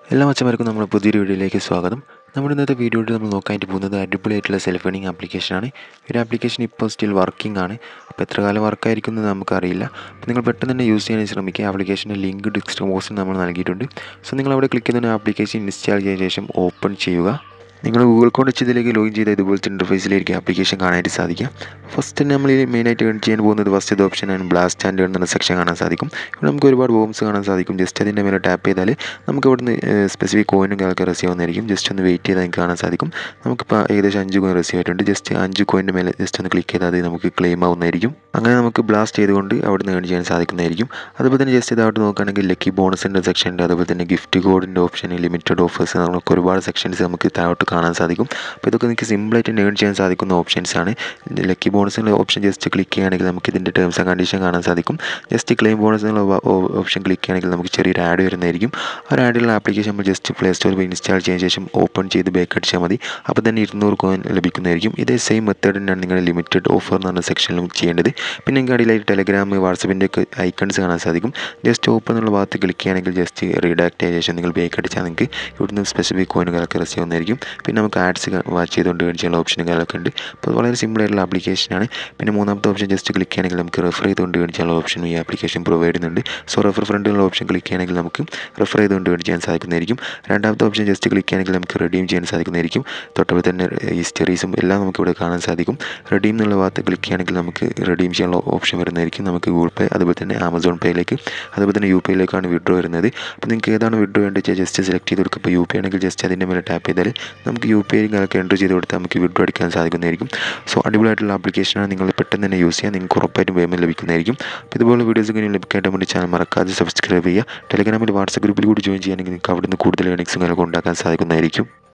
എല്ലാ മച്ചന്മാർക്കും നമ്മുടെ പുതിയൊരു വീഡിയോയിലേക്ക് സ്വാഗതം. നമ്മുടെ ഇന്നത്തെ വീഡിയോയിൽ നമ്മൾ നോക്കാനായിട്ട് പോകുന്നത് അടിപൊളിയായിട്ടുള്ള സെൽഫ് ഏണിംഗ് ആപ്ലിക്കേഷനാണ്. ഒരു ആപ്ലിക്കേഷൻ ഇപ്പോൾ സ്റ്റിൽ വർക്കിംഗ് ആണ്. അപ്പോൾ എത്ര കാലം വർക്കായിരിക്കും എന്ന് നമുക്കറിയില്ല. അപ്പോൾ നിങ്ങൾ പെട്ടെന്ന് തന്നെ യൂസ് ചെയ്യാൻ ശ്രമിക്കുക. ആപ്ലിക്കേഷൻ്റെ ലിങ്ക് ഡിസ്ക്രിപ്ഷനിൽ നമ്മൾ നൽകിയിട്ടുണ്ട്. സോ നിങ്ങൾ അവിടെ ക്ലിക്ക് ചെയ്ത ആപ്ലിക്കേഷൻ ഇൻസ്റ്റാൾ ചെയ്ത ശേഷം ഓപ്പൺ ചെയ്യുക. നിങ്ങൾ ഗൂഗിൾ അക്കൗണ്ട് വെച്ച് ഇതിലേക്ക് ലോഗിൻ ചെയ്ത ഇതുപോലത്തെ ഇൻ്റർഫേസിലേക്ക് ആപ്ലിക്കേഷൻ കാണാനായിട്ട് സാധിക്കും. ഫസ്റ്റ് തന്നെ നമ്മൾ മെയിനായിട്ട് ഏൺ ചെയ്യാൻ പോകുന്നത് ഫസ്റ്റ് ഓപ്ഷനാണ് ബ്ലാസ്റ്റ് ആൻഡ് ഏൺ എന്ന സെക്ഷൻ കാണാൻ സാധിക്കും. ഇവിടെ നമുക്ക് ഒരുപാട് ബോംസ് കാണാൻ സാധിക്കും. ജസ്റ്റ് അതിൻ്റെ മേലെ ടാപ്പ് ചെയ്താൽ നമുക്ക് ഇവിടുന്ന് സ്പെസിഫിക് കോയിനും കാര്യമൊക്കെ റിസീവ് ആവുന്നതായിരിക്കും. ജസ്റ്റ് ഒന്ന് വെയിറ്റ് ചെയ്താൽ നിങ്ങൾക്ക് കാണാൻ സാധിക്കും. നമുക്കിപ്പോൾ ഏകദേശം 5 കോയിൻ റിസീവ് ആയിട്ടുണ്ട്. ജസ്റ്റ് 5 കോയിൻ്റെ മേലെ ജസ്റ്റ് ഒന്ന് ക്ലിക്ക് ചെയ്താൽ അത് നമുക്ക് ക്ലെയിം ആവുന്നതായിരിക്കും. അങ്ങനെ നമുക്ക് ബ്ലാസ്റ്റ് ചെയ്തുകൊണ്ട് അവിടെ നിന്ന് ഏൺ ചെയ്യാൻ സാധിക്കുന്നതായിരിക്കും. അതുപോലെ തന്നെ ജസ്റ്റ് ഇതായിട്ട് നോക്കുകയാണെങ്കിൽ ലക്കി ബോണസിൻ്റെ സെക്ഷൻ ഉണ്ട്. അതുപോലെ തന്നെ ഗിഫ്റ്റ് കോഡിൻ്റെ ഓപ്ഷൻ, ലിമിറ്റഡ് ഓഫേഴ്സ്, നമുക്ക് ഒരുപാട് സെക്ഷൻസ് നമുക്ക് താഴോട്ട് കാണാൻ സാധിക്കും. അപ്പോൾ ഇതൊക്കെ നിങ്ങൾക്ക് സിമ്പിളായിട്ട് ഏൺ ചെയ്യാൻ സാധിക്കുന്ന ഓപ്ഷൻസാണ്. ലക്കി ബോണസിൻ്റെ ഓപ്ഷൻ ജസ്റ്റ് ക്ലിക്ക് ചെയ്യുകയാണെങ്കിൽ നമുക്ക് ഇതിൻ്റെ ടേംസ് ആൻഡ് കണ്ടീഷൻ കാണാൻ സാധിക്കും. ജസ്റ്റ് ക്ലെയിം ബോണസിനുള്ള ഓപ്ഷൻ ക്ലിക്ക് ചെയ്യുകയാണെങ്കിൽ നമുക്ക് ചെറിയൊരു ആഡ് വരുന്നതായിരിക്കും. ആ ആഡുള്ള ആപ്ലിക്കേഷൻ നമ്മൾ ജസ്റ്റ് പ്ലേ സ്റ്റോറിൽ പോയി ഇൻസ്റ്റാൾ ചെയ്തതിന് ശേഷം ഓപ്പൺ ചെയ്ത് ബാക്ക് അടിച്ചാൽ മതി. അപ്പോൾ തന്നെ 200 കോയിൻ ലഭിക്കുന്നതായിരിക്കും. ഇതേ സെയിം മെത്തേഡ് തന്നെയാണ് നിങ്ങൾ ലിമിറ്റഡ് ഓഫർ എന്ന് പറഞ്ഞ സെക്ഷനിലും ചെയ്യേണ്ടത്. പിന്നെ നിങ്ങൾക്ക് അടിയിലായിട്ട് ടെലഗ്രാം, വാട്സപ്പിൻ്റെ ഒക്കെ ഐക്കൺസ് കാണാൻ സാധിക്കും. ജസ്റ്റ് ഓപ്പൺ എന്നുള്ള ഭാഗത്ത് ക്ലിക്ക് ചെയ്യുകയാണെങ്കിൽ ജസ്റ്റ് റീഡാക്ട് ചെയ്ത ശേഷം നിങ്ങൾ ബാക്ക് അടിച്ചാൽ നിങ്ങൾക്ക് ഇവിടുന്ന് സ്പെസിഫിക് കോയിനുകളൊക്കെ റിസീവ് ചെയ്യുന്നതായിരിക്കും. പിന്നെ നമുക്ക് ആഡ്സ് വാച്ച് ചെയ്തുകൊണ്ട് ഏൺ ചെയ്യാനുള്ള ഓപ്ഷനുകളൊക്കെ ഉണ്ട്. അപ്പോൾ വളരെ സിമ്പിളായിട്ടുള്ള ആപ്ലിക്കേഷനാണ്. പിന്നെ മൂന്നാമത്തെ ഓപ്ഷൻ ജസ്റ്റ് ക്ലിക്ക് ചെയ്യണമെങ്കിൽ നമുക്ക് റെഫർ ചെയ്തുകൊണ്ട് ഏൺ ചെയ്യാനുള്ള ഓപ്ഷൻ ഈ ആപ്ലിക്കേഷൻ പ്രൊവൈഡ് ചെയ്യുന്നുണ്ട്. സോ റെഫർ ഫ്രണ്ടിലുള്ള ഓപ്ഷൻ ക്ലിക്ക് ചെയ്യണമെങ്കിൽ നമുക്ക് റെഫർ ചെയ്തുകൊണ്ട് ഏൺ ചെയ്യാൻ സാധിക്കുന്നതായിരിക്കും. രണ്ടാമത്തെ ഓപ്ഷൻ ജസ്റ്റ് ക്ലിക്ക് ചെയ്യണമെങ്കിൽ നമുക്ക് റെഡീം ചെയ്യാൻ സാധിക്കുന്നതായിരിക്കും. തൊട്ടപ്പോൾ തന്നെ ഹിസ്റ്ററീസും എല്ലാം നമുക്ക് ഇവിടെ കാണാൻ സാധിക്കും. റെഡീം എന്നുള്ള ഭാഗത്ത് ക്ലിക്ക് ചെയ്യുകയാണെങ്കിൽ നമുക്ക് റെഡീം ചെയ്യാനുള്ള ഓപ്ഷൻ വരുന്നതായിരിക്കും. നമുക്ക് ഗൂഗിൾ പേ, അതുപോലെ തന്നെ ആമസോൺ പേയിലേക്ക്, അതുപോലെ തന്നെ യു പി ഐയിലേക്കാണ് വിഡ്രോ വരുന്നത്. അപ്പോൾ നിങ്ങൾക്ക് ഏതാണ് വിഡ്രോ വേണ്ടത് വെച്ചാൽ ജസ്റ്റ് സെലക്ട് ചെയ്ത് കൊടുക്കുക. ഇപ്പോൾ യു പി ആണെങ്കിൽ ജസ്റ്റ് അതിൻ്റെ മേലെ ടാപ്പ് ചെയ്താൽ നമുക്ക് യു പി ഐ എൻ്റർ ചെയ്ത് കൊടുത്താൽ നമുക്ക് വിഡ്രോ അടിക്കാൻ സാധിക്കുന്നതായിരിക്കും. സോ അടിപൊളിയായിട്ടുള്ള ആപ്ലിക്കേഷനാണ്. നിങ്ങൾ പെട്ടെന്ന് തന്നെ യൂസ് ചെയ്യുക. നിങ്ങൾക്ക് ഉറപ്പായിട്ടും പേയ്മെൻറ്റ് ലഭിക്കുന്നതായിരിക്കും. അപ്പോൾ ഇതുപോലെ വീഡിയോസ് ഒക്കെ ലഭിക്കാനായിട്ട് വേണ്ടി ചാനൽ മറക്കാതെ സബ്സ്ക്രൈബ് ചെയ്യുക. ടെലഗ്രാമിൽ വാട്സപ്പ് ഗ്രൂപ്പിൽ കൂടി ജോയിൻ ചെയ്യുകയാണെങ്കിൽ നിങ്ങൾക്ക് അവിടുന്ന് കൂടുതൽ ഏണിങ്സും ഉണ്ടാക്കാൻ സാധിക്കുന്നതായിരിക്കും.